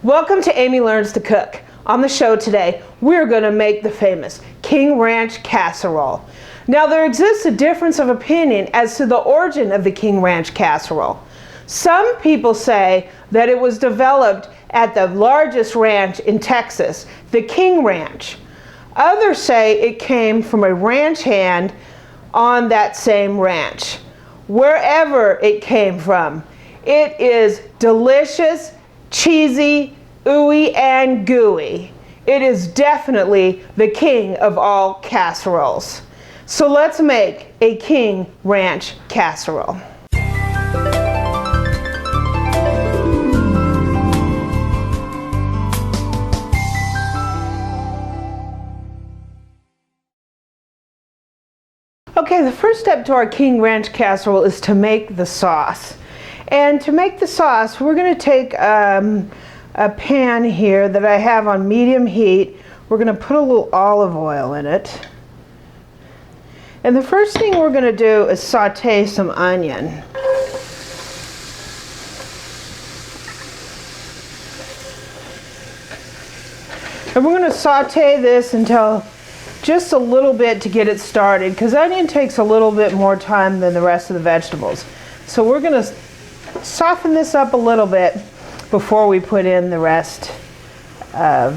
Welcome to Amy Learns to Cook. On the show today, we're going to make the famous King Ranch Casserole. Now, there exists a difference of opinion as to the origin of the King Ranch Casserole. Some people say that it was developed at the largest ranch in Texas, the King Ranch. Others say it came from a ranch hand on that same ranch. Wherever it came from, it is delicious, cheesy, ooey and gooey. It is definitely the king of all casseroles. So let's make a King Ranch Casserole. Okay, the first step to our King Ranch Casserole is to make the sauce. And to make the sauce, we're going to take a pan here that I have on medium heat. We're going to put a little olive oil in it. And the first thing we're going to do is saute some onion. And we're going to saute this until just a little bit to get it started, because onion takes a little bit more time than the rest of the vegetables. So we're going to soften this up a little bit before we put in the rest of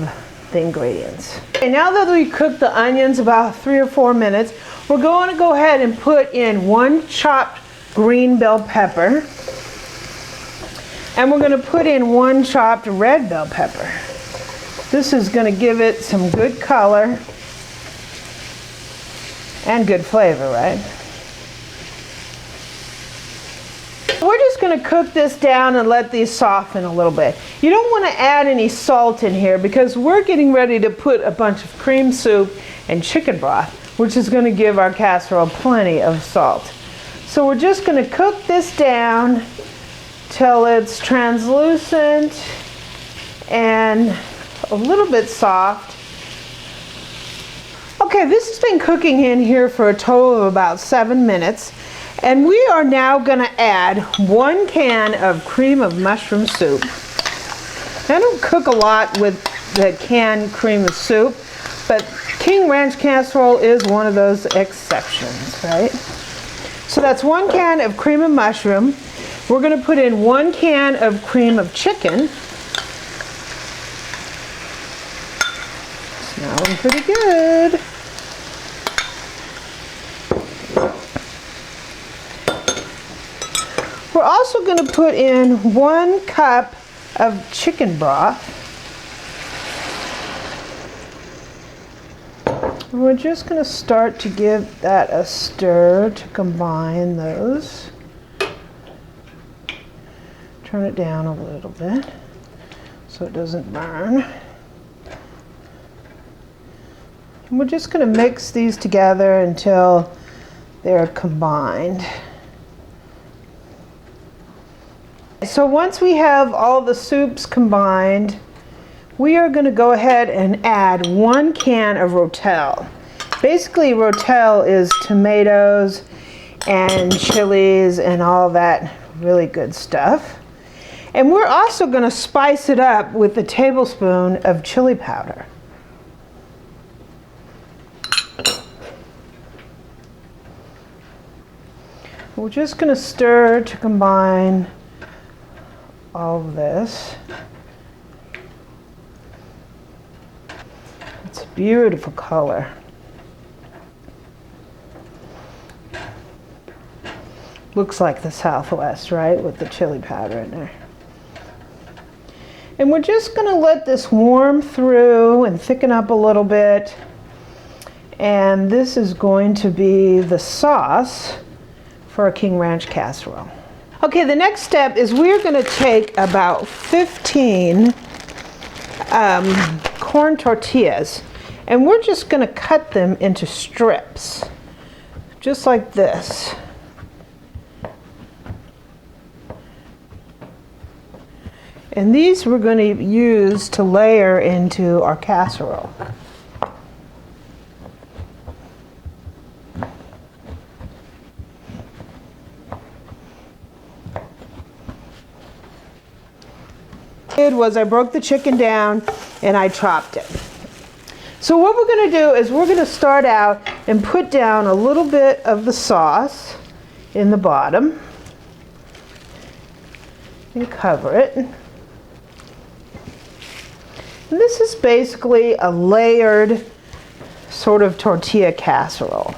the ingredients. Okay, now that we cooked the onions about 3 or 4 minutes, we're going to go ahead and put in 1 chopped green bell pepper, and we're going to put in 1 chopped red bell pepper. This is going to give it some good color and good flavor, right? We're just going to cook this down and let these soften a little bit. You don't want to add any salt in here because we're getting ready to put a bunch of cream soup and chicken broth, which is going to give our casserole plenty of salt. So we're just going to cook this down till it's translucent and a little bit soft. Okay, this has been cooking in here for a total of about 7 minutes. And we are now going to add 1 can of cream of mushroom soup. I don't cook a lot with the canned cream of soup, but King Ranch Casserole is one of those exceptions, right? So that's 1 can of cream of mushroom. We're going to put in 1 can of cream of chicken. Smelling pretty good. We're also going to put in 1 cup of chicken broth. We're just going to start to give that a stir to combine those. Turn it down a little bit so it doesn't burn. And we're just going to mix these together until they're combined. So once we have all the soups combined, we are going to go ahead and add 1 can of Rotel. Basically, Rotel is tomatoes and chilies and all that really good stuff. And we're also going to spice it up with a tablespoon of chili powder. We're just going to stir to combine all of this. It's a beautiful color. Looks like the Southwest, right? With the chili powder in there. And we're just going to let this warm through and thicken up a little bit. And this is going to be the sauce for a King Ranch Casserole. Okay, the next step is we're going to take about 15 corn tortillas, and we're just going to cut them into strips, just like this. And these we're going to use to layer into our casserole. Was I broke the chicken down and I chopped it. So what we're going to do is we're going to start out and put down a little bit of the sauce in the bottom and cover it. And this is basically a layered sort of tortilla casserole.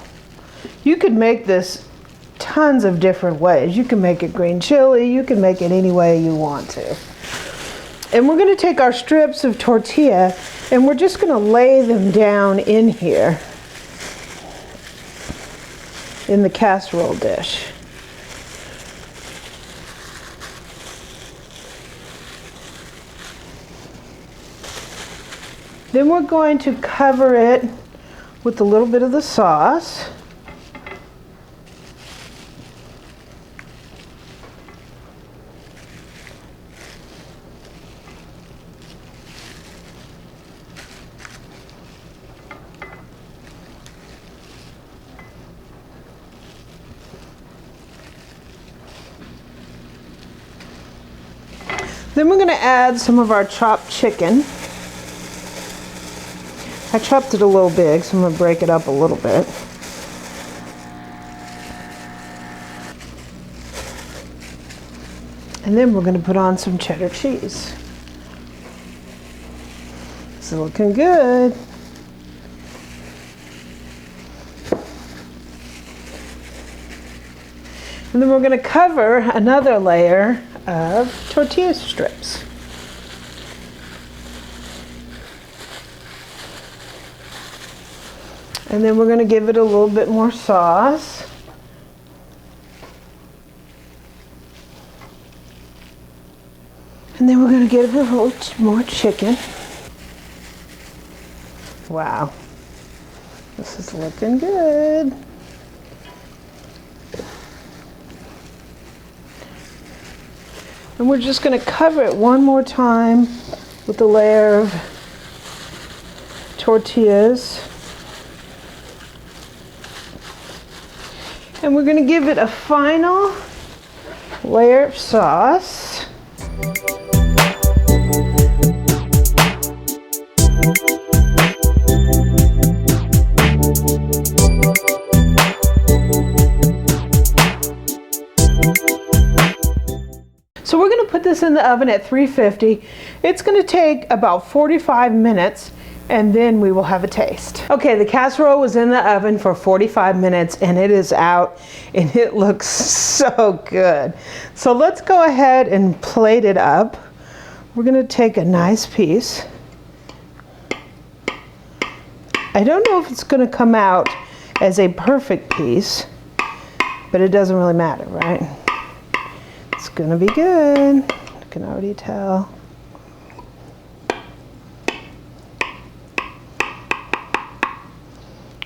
You could make this tons of different ways. You can make it green chili, you can make it any way you want to. And we're going to take our strips of tortilla and we're just going to lay them down in here in the casserole dish. Then we're going to cover it with a little bit of the sauce. Then we're going to add some of our chopped chicken. I chopped it a little big, so I'm going to break it up a little bit. And then we're going to put on some cheddar cheese. It's looking good. And then we're going to cover another layer of tortilla strips. And then we're going to give it a little bit more sauce. And then we're going to give it a little more chicken. Wow, this is looking good. And we're just going to cover it one more time with a layer of tortillas. And we're going to give it a final layer of sauce. So we're going to put this in the oven at 350. It's going to take about 45 minutes and then we will have a taste. Okay, the casserole was in the oven for 45 minutes and it is out and it looks so good. So let's go ahead and plate it up. We're going to take a nice piece. I don't know if it's going to come out as a perfect piece, but it doesn't really matter, right? It's going to be good. I can already tell.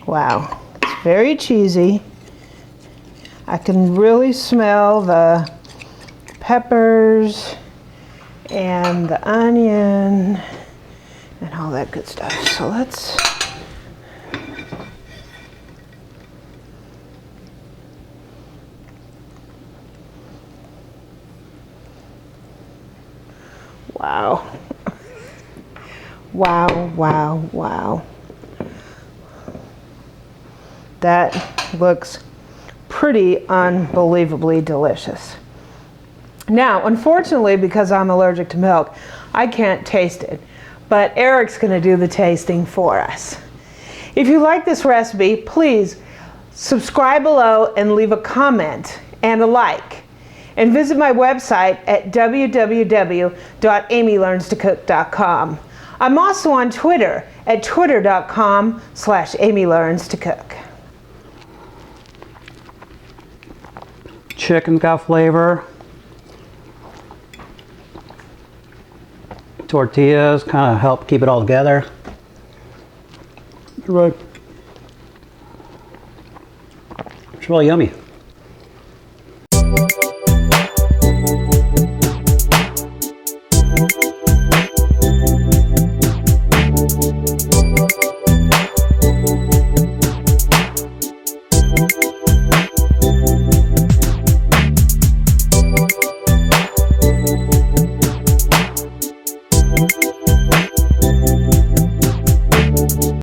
Wow, it's very cheesy. I can really smell the peppers and the onion and all that good stuff. So let's wow. Wow, wow, wow. That looks pretty unbelievably delicious. Now, unfortunately, because I'm allergic to milk, I can't taste it, but Eric's going to do the tasting for us. If you like this recipe, please subscribe below and leave a comment and a like. And visit my website at www.amylearnstocook.com. I'm also on Twitter at twitter.com/amylearnstocook. Chicken's got flavor. Tortillas kind of help keep it all together. It's really yummy.